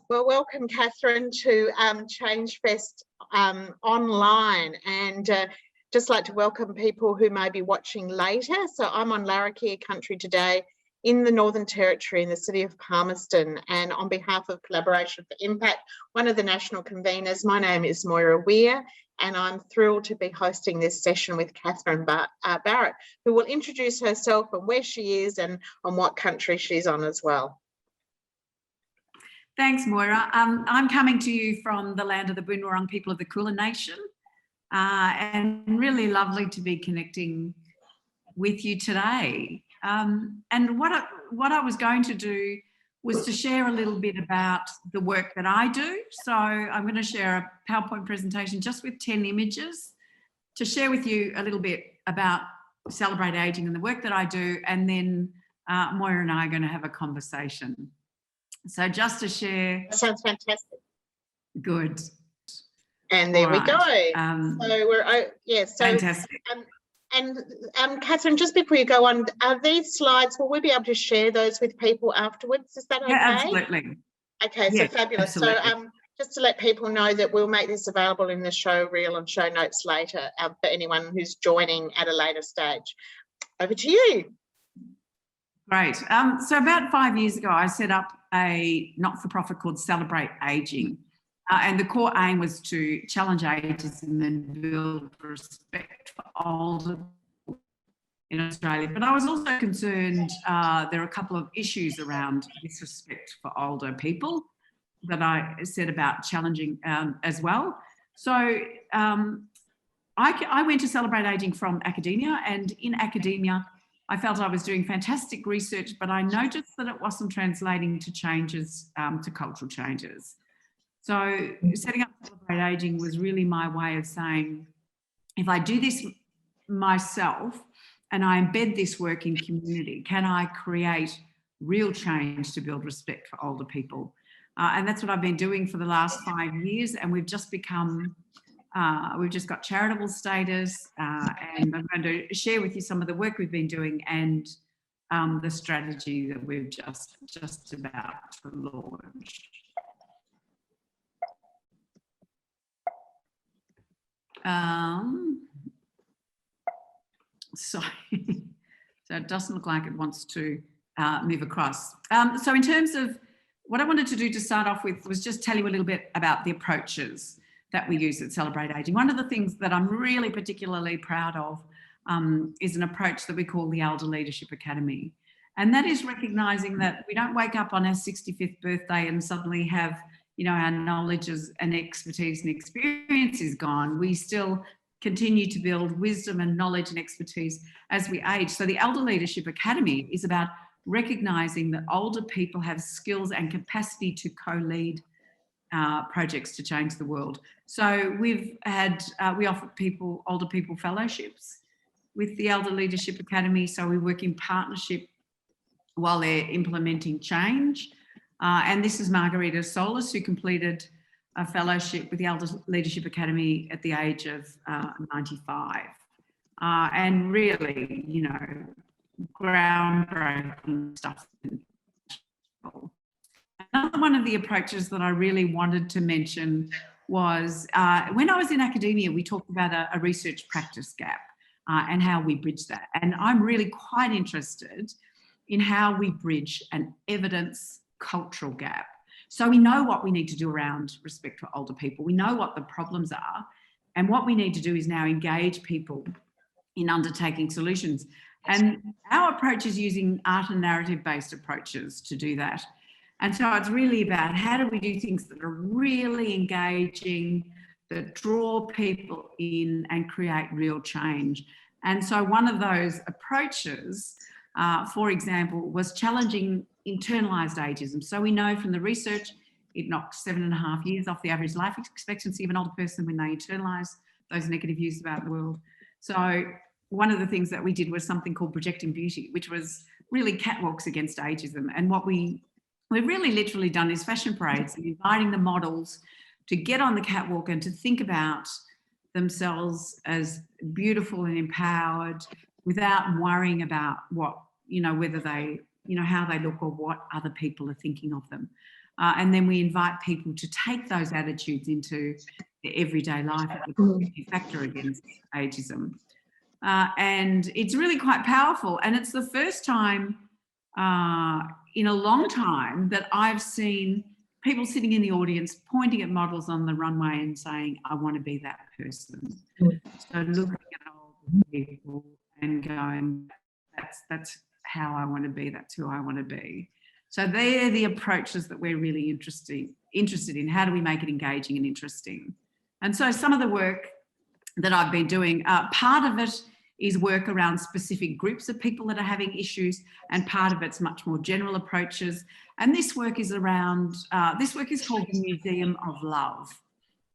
Well, welcome, Catherine, to ChangeFest online, and just like to welcome people who may be watching later. So I'm on Larrakia country today in the Northern Territory in the city of Palmerston, and on behalf of Collaboration for Impact, one of the national conveners, my name is Moira, and I'm thrilled to be hosting this session with Catherine Barrett, who will introduce herself and where she is and on what country she's on as well. Thanks, Moira. I'm coming to you from the land of the Boon Wurrung people of the Kulin Nation, and really lovely to be connecting with you today. And what I was going to do was to share a little bit about the work that I do. So I'm going to share a PowerPoint presentation just with 10 images to share with you a little bit about Celebrate Aging and the work that I do, and then Moira and I are going to have a conversation. So just to share. That sounds fantastic. Good. And there we go. So we're, so fantastic. And Catherine, just before you go on, are these slides, will we be able to share those with people afterwards? Is that okay? Yeah, absolutely. Okay, yes, so fabulous. Absolutely. So just to let people know that we'll make this available in the show reel and show notes later for anyone who's joining at a later stage. Over to you. Great. So about 5 years ago, I set up a not-for-profit called Celebrate Aging. And the core aim was to challenge ageism and build respect for older people in Australia. But I was also concerned there are a couple of issues around disrespect for older people that I set about challenging as well. So I went to Celebrate Aging from academia, and in academia, I felt I was doing fantastic research, but I noticed that it wasn't translating to changes, to cultural changes. So setting up Celebrate Aging was really my way of saying, if I do this myself and I embed this work in community, can I create real change to build respect for older people? And that's what I've been doing for the last 5 years, and we've just become we've just got charitable status, and I'm going to share with you some of the work we've been doing and the strategy that we've just about to launch. Sorry, so it doesn't look like it wants to move across. So in terms of what I wanted to do to start off with was just tell you a little bit about the approaches that we use at Celebrate Aging. One of the things that I'm really particularly proud of is an approach that we call the Elder Leadership Academy. And that is recognising that we don't wake up on our 65th birthday and suddenly have, you know, our knowledge and expertise and experience is gone. We still continue to build wisdom and knowledge and expertise as we age. So the Elder Leadership Academy is about recognising that older people have skills and capacity to co-lead projects to change the world. So we've had, we offer older people fellowships with the Elder Leadership Academy. So we work in partnership while they're implementing change. And this is Margarita Solis, who completed a fellowship with the Elder Leadership Academy at the age of 95. And really, you know, groundbreaking stuff. Another one of the approaches that I really wanted to mention was when I was in academia, we talked about a research practice gap and how we bridge that. And I'm really quite interested in how we bridge an evidence cultural gap. So we know what we need to do around respect for older people. We know what the problems are. And what we need to do is now engage people in undertaking solutions. And our approach is using art and narrative-based approaches to do that. And so it's really about how do we do things that are really engaging, that draw people in and create real change. And so one of those approaches, for example, was challenging internalised ageism. So we know from the research, it knocks 7.5 years off the average life expectancy of an older person when they internalise those negative views about the world. So one of the things that we did was something called Projecting Beauty, which was really catwalks against ageism. And what we've really literally done is fashion parades and inviting the models to get on the catwalk and to think about themselves as beautiful and empowered without worrying about what, you know, whether they, you know, how they look or what other people are thinking of them. And then we invite people to take those attitudes into their everyday life as a factor against ageism. And it's really quite powerful. And it's the first time in a long time that I've seen people sitting in the audience pointing at models on the runway and saying, I want to be that person. So looking at older people and going, that's how I want to be, that's who I want to be. So they're the approaches that we're really interested in. How do we make it engaging and interesting? And so some of the work that I've been doing, part of it is work around specific groups of people that are having issues, and part of it's much more general approaches. And this work is around, this work is called the Museum of Love.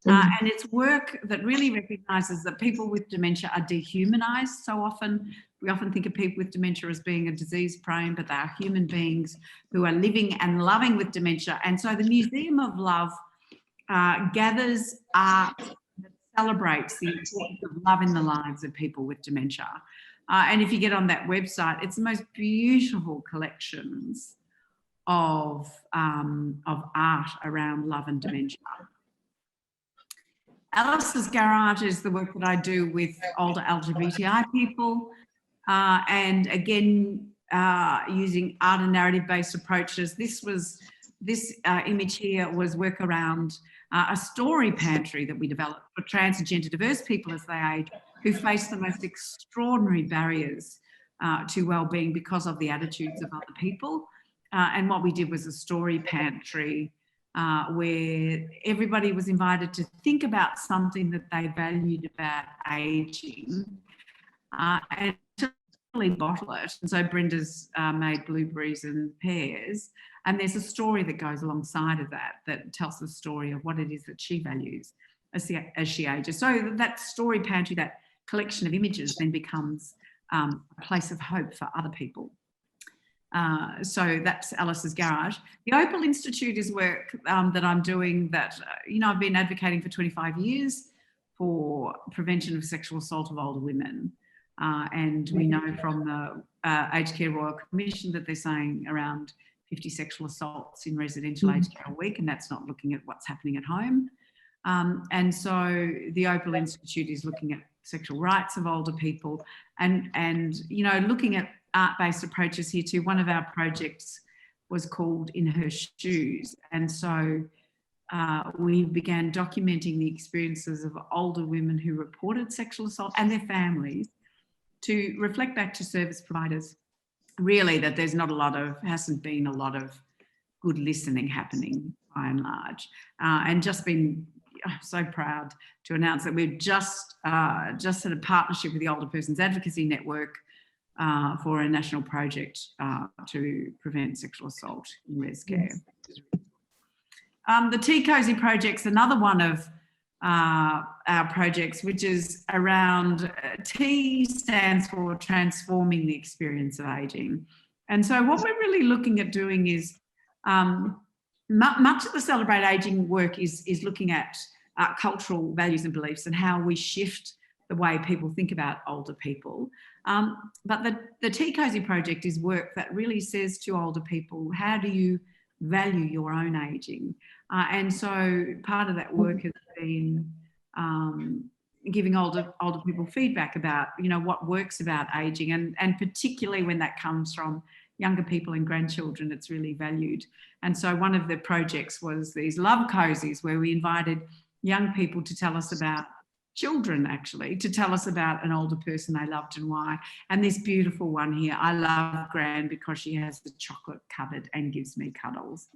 And it's work that really recognises that people with dementia are dehumanised so often. We often think of people with dementia as being a disease prone, but they are human beings who are living and loving with dementia. And so the Museum of Love gathers art that celebrates the importance of love in the lives of people with dementia. And if you get on that website, it's the most beautiful collections of art around love and dementia. Alice's Garage is the work that I do with older LGBTI people, and again, using art and narrative-based approaches. This image here was work around a story pantry that we developed for trans and gender diverse people as they age, who face the most extraordinary barriers to well-being because of the attitudes of other people. And what we did was a story pantry where everybody was invited to think about something that they valued about ageing and to really bottle it. And so Brenda's made blueberries and pears, and there's a story that goes alongside of that tells the story of what it is that she values as she ages. So that story pantry, that collection of images, then becomes a place of hope for other people. So that's Alice's Garage. The Opel Institute is work that I'm doing that, I've been advocating for 25 years for prevention of sexual assault of older women. And we know from the Aged Care Royal Commission that they're saying around 50 sexual assaults in residential aged care a week, and that's not looking at what's happening at home. And so the Opel Institute is looking at sexual rights of older people and looking at art-based approaches here too. One of our projects was called In Her Shoes. And so we began documenting the experiences of older women who reported sexual assault and their families to reflect back to service providers, really, that there's hasn't been a lot of good listening happening by and large. And just been so proud to announce that we've just had a partnership with the Older Persons Advocacy Network for a national project to prevent sexual assault in res care. The Tea Cozy Project's another one of our projects, which is around T stands for transforming the experience of ageing. And so what we're really looking at doing is much of the Celebrate Ageing work is looking at cultural values and beliefs and how we shift the way people think about older people. But the Tea Cozy Project is work that really says to older people, how do you value your own ageing? And so part of that work has been giving older people feedback about, what works about ageing, and particularly when that comes from younger people and grandchildren, it's really valued. And so one of the projects was these love cozies where we invited young people to tell us about children, actually, to tell us about an older person they loved and why. And this beautiful one here, I love Gran because she has the chocolate cupboard and gives me cuddles.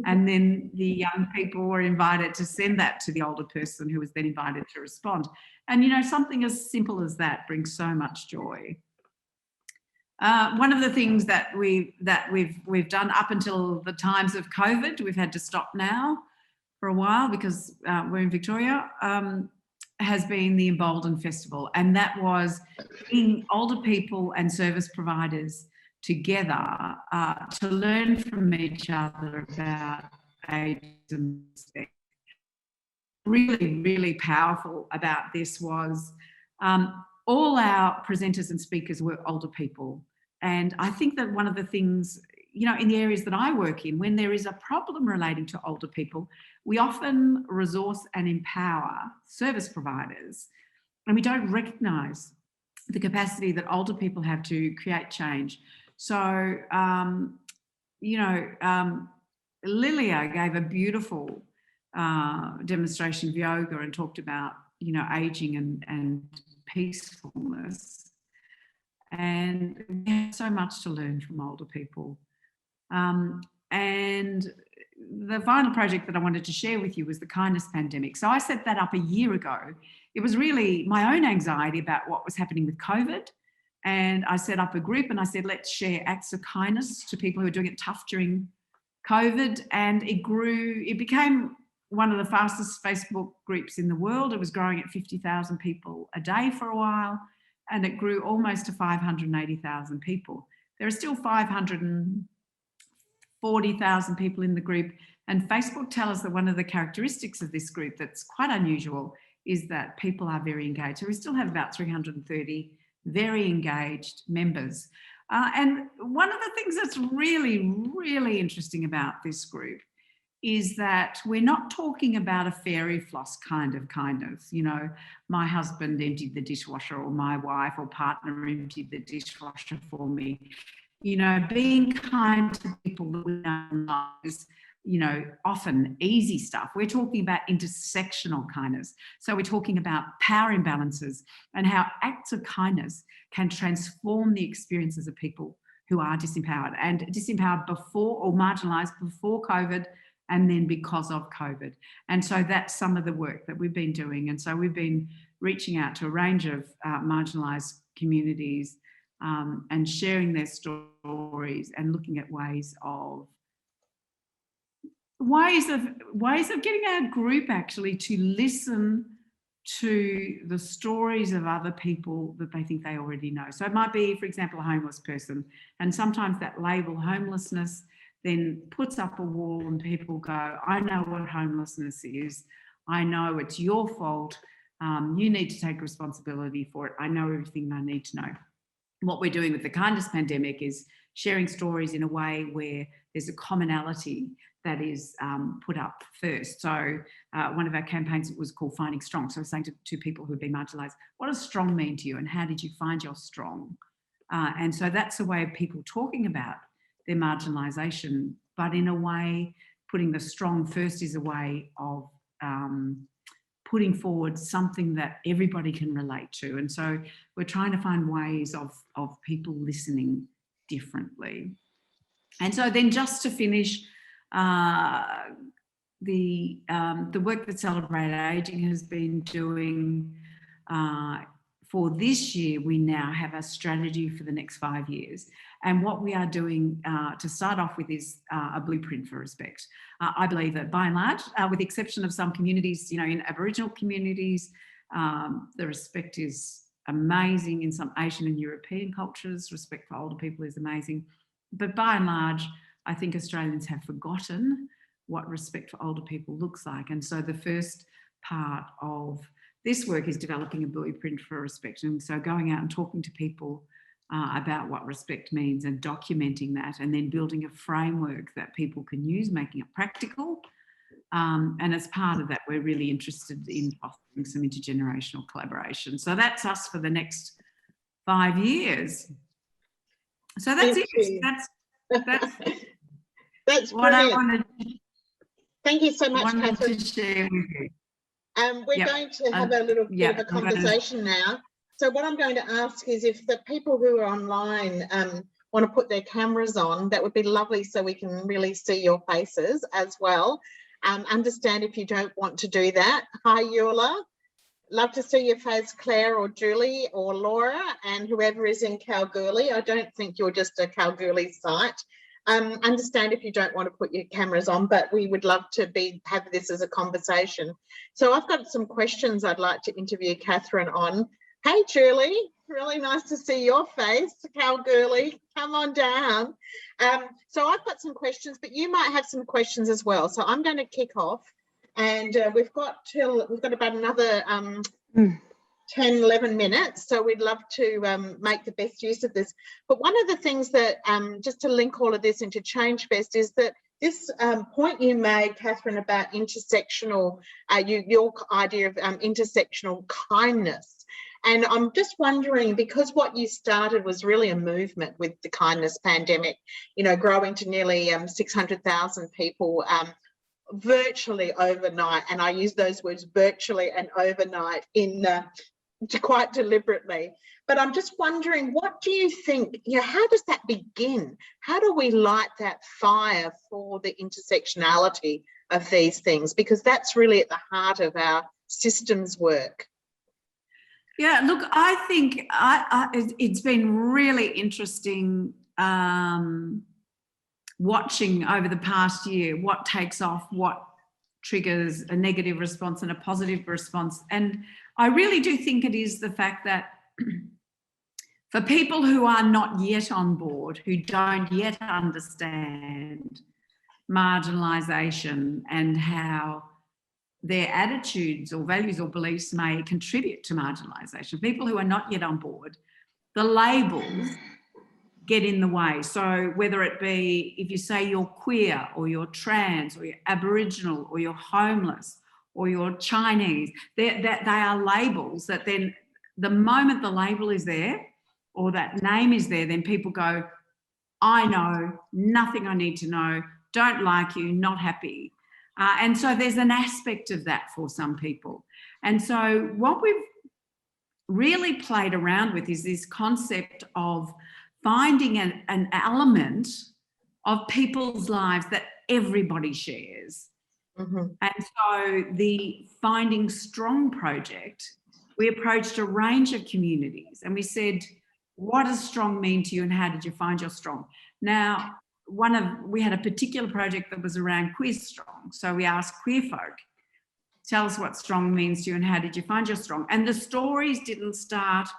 And then the young people were invited to send that to the older person, who was then invited to respond. And something as simple as that brings so much joy. One of the things that we've done up until the times of COVID, we've had to stop now for a while because we're in Victoria, has been the Embolden Festival. And that was bringing older people and service providers together to learn from each other about ageism. Really, really powerful about this was all our presenters and speakers were older people. And I think that one of the things, you know, in the areas that I work in, when there is a problem relating to older people, we often resource and empower service providers, and we don't recognise the capacity that older people have to create change. So, you know, Lilia gave a beautiful demonstration of yoga and talked about, you know, aging and peacefulness. And we have so much to learn from older people. And the final project that I wanted to share with you was the kindness pandemic. So I set that up a year ago. It was really my own anxiety about what was happening with COVID. And I set up a group and I said, let's share acts of kindness to people who are doing it tough during COVID. And it grew, it became one of the fastest Facebook groups in the world. It was growing at 50,000 people a day for a while, and it grew almost to 580,000 people. There are still 540,000 people in the group, and Facebook tells us that one of the characteristics of this group that's quite unusual is that people are very engaged. So we still have about 330 very engaged members. And one of the things that's really, really interesting about this group is that we're not talking about a fairy floss kind of kindness. You know, my husband emptied the dishwasher, or my wife or partner emptied the dishwasher for me. You know, being kind to people that we know is, you know, often easy stuff. We're talking about intersectional kindness. So we're talking about power imbalances and how acts of kindness can transform the experiences of people who are disempowered before or marginalised before COVID, and then because of COVID. And so that's some of the work that we've been doing. And so we've been reaching out to a range of marginalised communities and sharing their stories and looking at ways of getting our group actually to listen to the stories of other people that they think they already know. So it might be, for example, a homeless person, and sometimes that label homelessness then puts up a wall and people go, I know what homelessness is. I know it's your fault. You need to take responsibility for it. I know everything I need to know. What we're doing with the kindness pandemic is sharing stories in a way where there's a commonality that is put up first. So one of our campaigns was called Finding Strong. So I was saying to people who've been marginalised, what does strong mean to you and how did you find your strong? And so that's a way of people talking about their marginalisation, but in a way, putting the strong first is a way of putting forward something that everybody can relate to. And so we're trying to find ways of people listening differently. And so then just to finish, the work that Celebrate Aging has been doing for this year, we now have a strategy for the next 5 years. And what we are doing to start off with is a blueprint for respect. I believe that by and large, with the exception of some communities, you know, in Aboriginal communities, the respect is amazing. In some Asian and European cultures, respect for older people is amazing. But by and large, I think Australians have forgotten what respect for older people looks like. And so the first part of this work is developing a blueprint for respect. And so going out and talking to people about what respect means and documenting that, and then building a framework that people can use, making it practical. And as part of that, we're really interested in fostering some intergenerational collaboration. So that's us for the next 5 years. So that's it. That's what brilliant. I wanted. Thank you so much, Catherine. To share with you. We're going to have a little bit of a conversation now. So what I'm going to ask is if the people who are online want to put their cameras on, that would be lovely so we can really see your faces as well. Understand if you don't want to do that. Hi, Eula. Love to see your face, Claire or Julie or Laura, and whoever is in Kalgoorlie. I don't think you're just a Kalgoorlie site. Understand if you don't want to put your cameras on, but we would love to have this as a conversation. So I've got some questions I'd like to interview Catherine on. Hey, Julie, really nice to see your face, Kalgoorlie. Come on down. So I've got some questions, but you might have some questions as well. So I'm going to kick off, and we've got about another 10, 11 minutes, so we'd love to make the best use of this. But one of the things that, just to link all of this into ChangeFest, is that this point you made, Catherine, about intersectional, your idea of intersectional kindness. And I'm just wondering, because what you started was really a movement with the kindness pandemic, you know, growing to nearly 600,000 people virtually overnight, and I use those words virtually and overnight in quite deliberately. But I'm just wondering, what do you think, you know, how does that begin? How do we light that fire for the intersectionality of these things? Because that's really at the heart of our systems work. Yeah, look, I think it's been really interesting watching over the past year what takes off, what triggers a negative response and a positive response. And I really do think it is the fact that for people who are not yet on board, who don't yet understand marginalisation and how their attitudes or values or beliefs may contribute to marginalisation, people who are not yet on board, the labels get in the way. So whether it be, if you say you're queer or you're trans or you're Aboriginal or you're homeless or you're Chinese, they are labels that then the moment the label is there or that name is there, then people go, I know, nothing I need to know, don't like you, not happy. And so there's an aspect of that for some people. And so what we've really played around with is this concept of finding an element of people's lives that everybody shares. Mm-hmm. And so the Finding Strong project, we approached a range of communities and we said, what does strong mean to you and how did you find your strong? Now, we had a particular project that was around queer strong. So we asked queer folk, tell us what strong means to you and how did you find your strong? And the stories didn't start,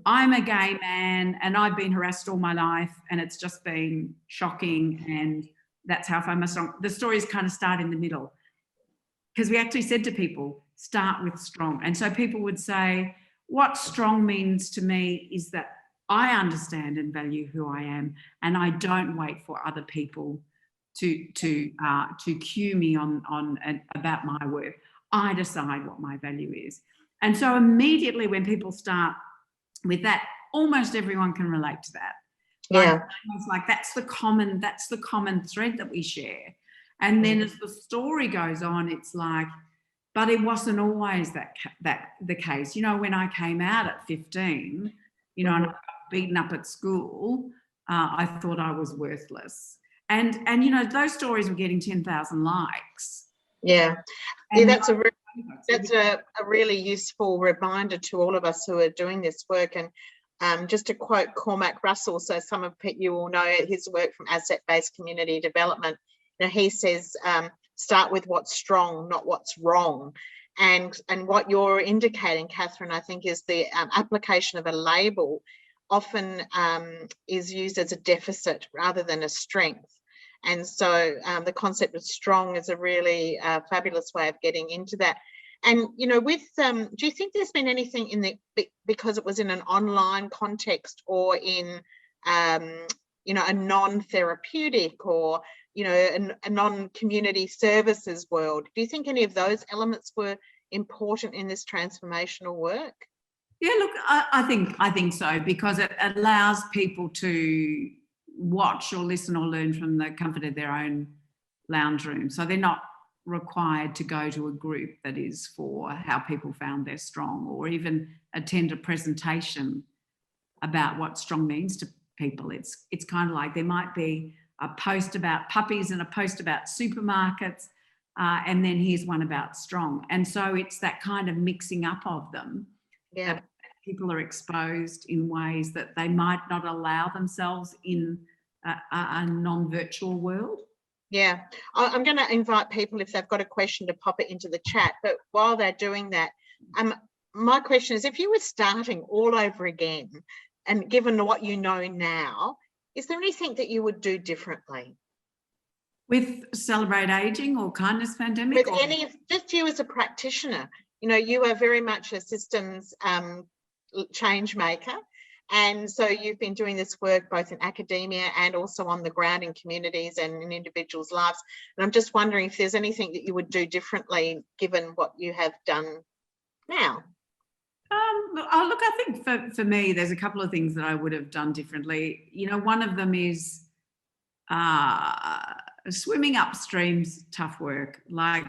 I'm a gay man and I've been harassed all my life and it's just been shocking and that's how I find my strong. The stories kind of start in the middle because we actually said to people, start with strong. And so people would say, what strong means to me is that I understand and value who I am and I don't wait for other people to cue me on about my worth. I decide what my value is. And so immediately when people start with that, almost everyone can relate to that. Yeah. Like that's the common thread that we share. And then as the story goes on, it's like, but it wasn't always that the case. You know, when I came out at 15, you know, and I got beaten up at school, I thought I was worthless. And you know, those stories were getting 10,000 likes. Yeah. Yeah, that's a really useful reminder to all of us who are doing this work. And just to quote Cormac Russell, so some of you will know his work from asset-based community development. You know, he says, start with what's strong, not what's wrong. And what you're indicating, Catherine, I think is the application of a label often is used as a deficit rather than a strength. And so the concept of strong is a really fabulous way of getting into that. And, you know, with, do you think there's been anything in because it was in an online context or in, you know, a non-therapeutic or, you know, a non-community services world, do you think any of those elements were important in this transformational work? Yeah, look, I think so, because it allows people to watch or listen or learn from the comfort of their own lounge room. So they're not required to go to a group that is for how people found their strong or even attend a presentation about what strong means to people. It's kind of like there might be a post about puppies and a post about supermarkets and then here's one about strong. And so it's that kind of mixing up of them. Yeah. People are exposed in ways that they might not allow themselves in a non-virtual world. Yeah, I'm going to invite people, if they've got a question, to pop it into the chat. But while they're doing that, my question is, if you were starting all over again, and given what you know now, is there anything that you would do differently? With Celebrate Aging or Kindness Pandemic? With any, just you as a practitioner, you know, you are very much a systems change maker. And so you've been doing this work both in academia and also on the ground in communities and in individuals' lives. And I'm just wondering if there's anything that you would do differently given what you have done now. Look, I think for me, there's a couple of things that I would have done differently. You know, one of them is swimming upstream's tough work. Like,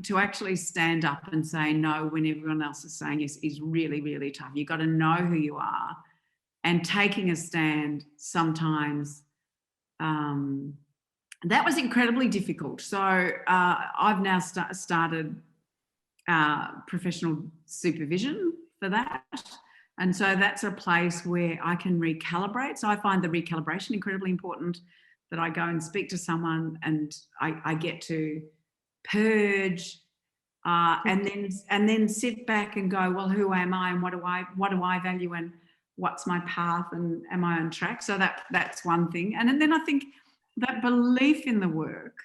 to actually stand up and say no when everyone else is saying yes is really, really tough. You've got to know who you are, and taking a stand sometimes, that was incredibly difficult. So I've now started professional supervision for that. And so that's a place where I can recalibrate. So I find the recalibration incredibly important, that I go and speak to someone and I get to purge and then sit back and go, well, who am I and what do I value and what's my path and am I on track? So that's one thing. And then I think that belief in the work,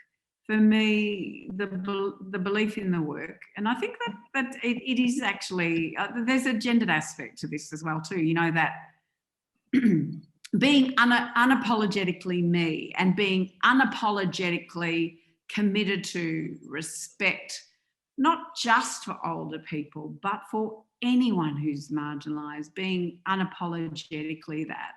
for me, the belief in the work, and I think that it is actually, there's a gendered aspect to this as well too, you know, that being unapologetically me and being unapologetically committed to respect, not just for older people, but for anyone who's marginalised, being unapologetically that,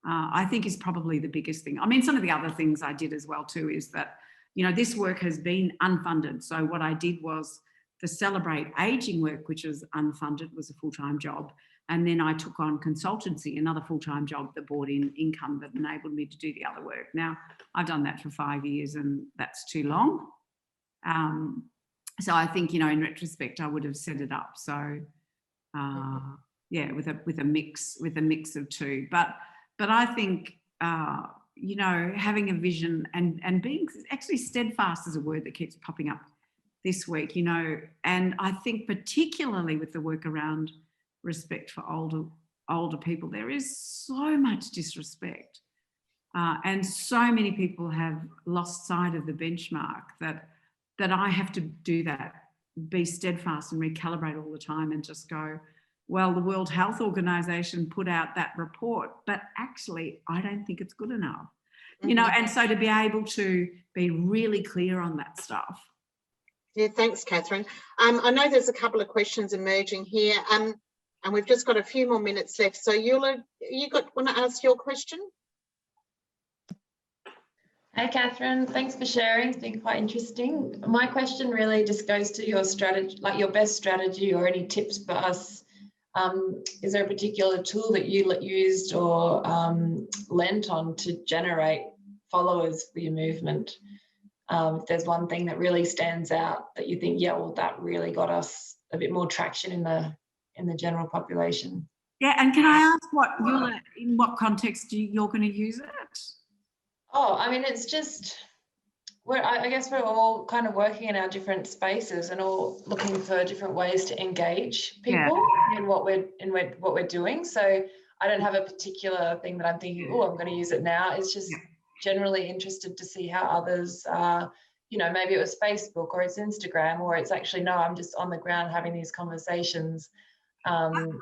I think is probably the biggest thing. I mean, some of the other things I did as well too is that, you know, this work has been unfunded. So what I did was the Celebrate Ageing work, which was unfunded, was a full-time job. And then I took on consultancy, another full-time job that brought in income that enabled me to do the other work. Now, I've done that for 5 years and that's too long. So I think, you know, in retrospect, I would have set it up. So, yeah, with a mix of two. But I think, you know, having a vision and being actually steadfast is a word that keeps popping up this week, you know, and I think particularly with the work around respect for older people, there is so much disrespect and so many people have lost sight of the benchmark that I have to do that, be steadfast and recalibrate all the time and just go, well, the World Health Organization put out that report, but actually I don't think it's good enough, you know, and so to be able to be really clear on that stuff. Yeah, thanks, Catherine. I know there's a couple of questions emerging here, and we've just got a few more minutes left. So want to ask your question? Hey, Catherine, thanks for sharing. It's been quite interesting. My question really just goes to your strategy, like your best strategy or any tips for us. Is there a particular tool that you used or lent on to generate followers for your movement? If there's one thing that really stands out that you think, yeah, well, that really got us a bit more traction in the general population. Yeah, and can I ask in what context you're going to use it? Oh, I mean, it's just, I guess we're all kind of working in our different spaces and all looking for different ways to engage people in what we're doing. So I don't have a particular thing that I'm thinking, oh, I'm going to use it now. It's just generally interested to see how others, you know, maybe it was Facebook or it's Instagram or it's actually, no, I'm just on the ground having these conversations. Okay.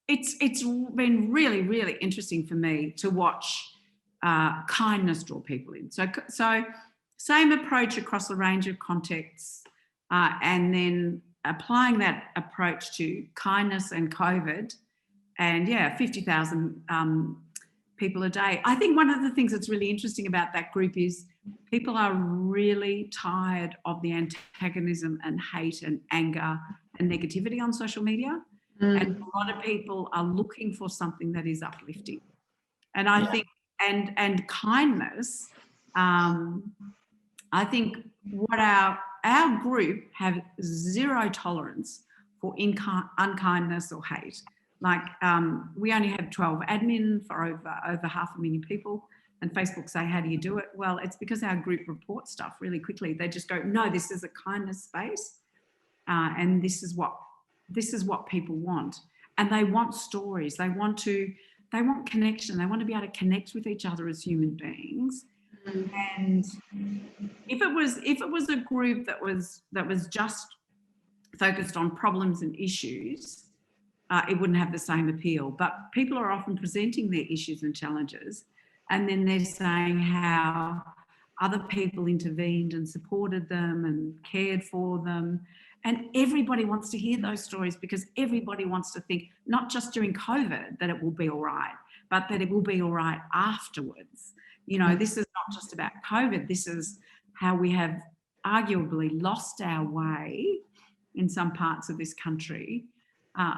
It's been really, really interesting for me to watch kindness draw people in. So same approach across a range of contexts, and then applying that approach to kindness and COVID, and 50,000 people a day. I think one of the things that's really interesting about that group is people are really tired of the antagonism and hate and anger and negativity on social media. And a lot of people are looking for something that is uplifting. And I think, and kindness, I think what our group have zero tolerance for unkindness or hate. Like we only have 12 admin for over 500,000 people, and Facebook say, how do you do it? Well, it's because our group reports stuff really quickly. They just go, no, this is a kindness space, and this is what people want. And they want stories. They want connection. They want to be able to connect with each other as human beings. And if it was a group that was just focused on problems and issues, it wouldn't have the same appeal. But people are often presenting their issues and challenges, and then they're saying how other people intervened and supported them and cared for them. And everybody wants to hear those stories, because everybody wants to think, not just during COVID that it will be all right, but that it will be all right afterwards. You know, this is not just about COVID. This is how we have arguably lost our way in some parts of this country,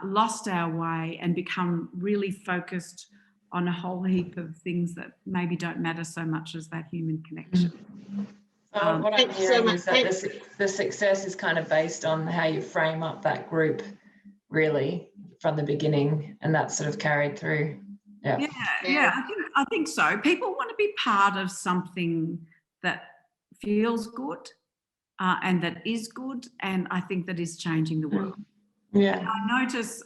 lost our way and become really focused on a whole heap of things that maybe don't matter so much as that human connection. So what I'm hearing is that the success is kind of based on how you frame up that group, really, from the beginning, and that's sort of carried through. Yeah, I think so. People want to be part of something that feels good and that is good, and I think that is changing the world. Yeah,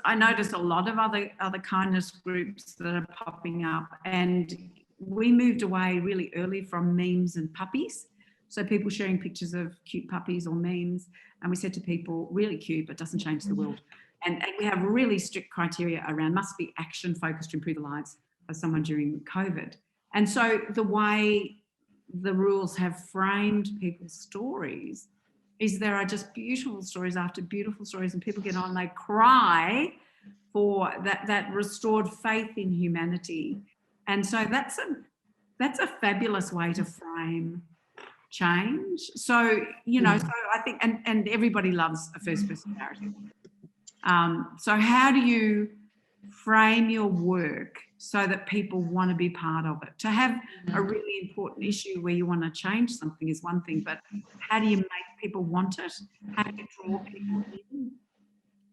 I notice a lot of other kindness groups that are popping up, and we moved away really early from memes and puppies. So people sharing pictures of cute puppies or memes, and we said to people, really cute, but doesn't change the world. And we have really strict criteria around, must be action focused to improve the lives of someone during COVID. And so the way the rules have framed people's stories is there are just beautiful stories after beautiful stories, and people get on, they cry for that restored faith in humanity. And so that's a fabulous way to frame change. So, you know, so I think, and everybody loves a first person narrative. So how do you frame your work so that people want to be part of it? To have a really important issue where you want to change something is one thing, but how do you make people want it? How do you draw people in?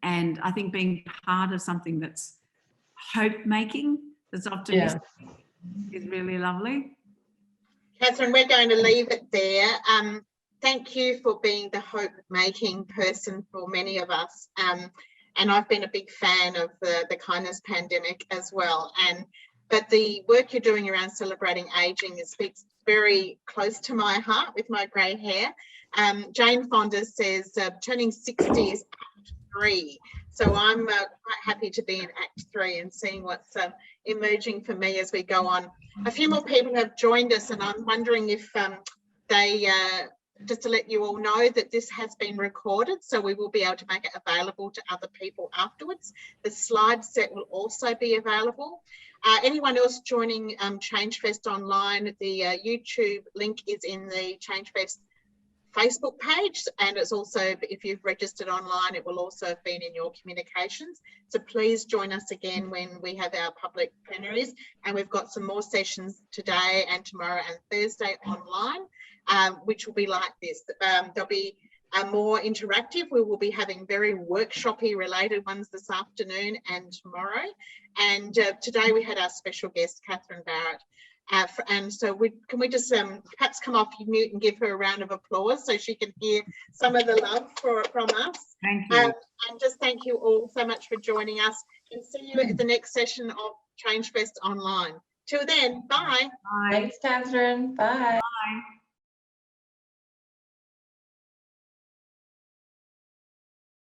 And I think being part of something that's hope-making, that's optimistic, is really lovely. Catherine, we're going to leave it there. Thank you for being the hope-making person for many of us. And I've been a big fan of the kindness pandemic as well. But the work you're doing around celebrating ageing speaks very close to my heart with my grey hair. Jane Fonda says turning 60 is Act 3. So I'm quite happy to be in Act 3 and seeing what's emerging for me as we go on. A few more people have joined us, and I'm wondering if they, just to let you all know that this has been recorded, so we will be able to make it available to other people afterwards. The slide set will also be available. Anyone else joining ChangeFest online, the YouTube link is in the ChangeFest Facebook page, and it's also, if you've registered online, it will also have been in your communications. So please join us again when we have our public plenaries, and we've got some more sessions today and tomorrow and Thursday online, which will be like this. They'll be more interactive. We will be having very workshopy related ones this afternoon and tomorrow. And today we had our special guest, Catherine Barrett. And so can we just perhaps come off mute and give her a round of applause so she can hear some of the love from us. Thank you. And just thank you all so much for joining us, and see you at the next session of ChangeFest Online. Till then, bye. Bye. Thanks, Catherine. Bye. Bye.